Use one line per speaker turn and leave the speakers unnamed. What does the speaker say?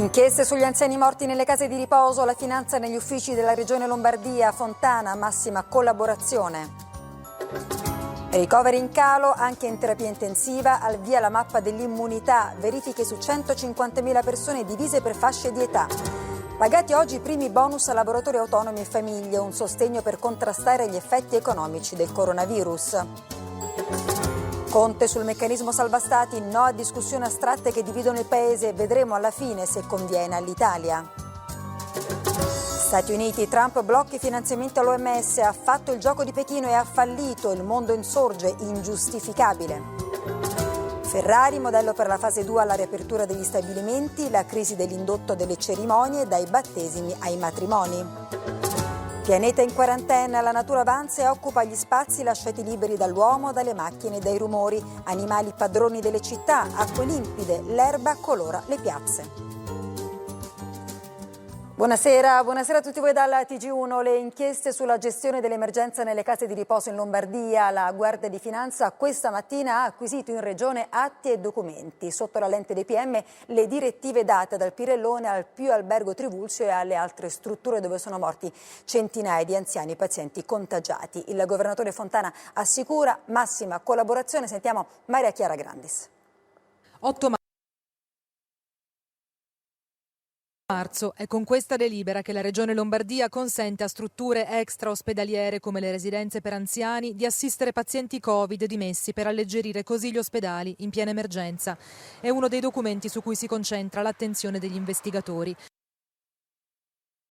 Inchieste sugli anziani morti nelle case di riposo, la finanza negli uffici della Regione Lombardia, Fontana, massima collaborazione. Ricoveri in calo anche in terapia intensiva, al via la mappa dell'immunità, verifiche su 150.000 persone divise per fasce di età. Pagati oggi i primi bonus a lavoratori autonomi e famiglie, un sostegno per contrastare gli effetti economici del coronavirus. Conte sul meccanismo salva stati, no a discussioni astratte che dividono il paese, vedremo alla fine se conviene all'Italia. Stati Uniti, Trump blocca i finanziamenti all'OMS, ha fatto il gioco di Pechino e ha fallito, il mondo insorge, ingiustificabile. Ferrari, modello per la fase 2 alla riapertura degli stabilimenti, la crisi dell'indotto delle cerimonie, dai battesimi ai matrimoni. Pianeta in quarantena, la natura avanza e occupa gli spazi lasciati liberi dall'uomo, dalle macchine e dai rumori. Animali padroni delle città, acque limpide, l'erba colora le piazze. Buonasera a tutti voi dalla TG1. Le inchieste sulla gestione dell'emergenza nelle case di riposo in Lombardia. La Guardia di Finanza questa mattina ha acquisito in regione atti e documenti. Sotto la lente dei PM le direttive date dal Pirellone al Pio Albergo Trivulzio e alle altre strutture dove sono morti centinaia di anziani pazienti contagiati. Il governatore Fontana assicura massima collaborazione. Sentiamo Maria Chiara Grandis.
8 marzo è con questa delibera che la Regione Lombardia consente a strutture extra-ospedaliere come le residenze per anziani di assistere pazienti Covid dimessi per alleggerire così gli ospedali in piena emergenza. È uno dei documenti su cui si concentra l'attenzione degli investigatori.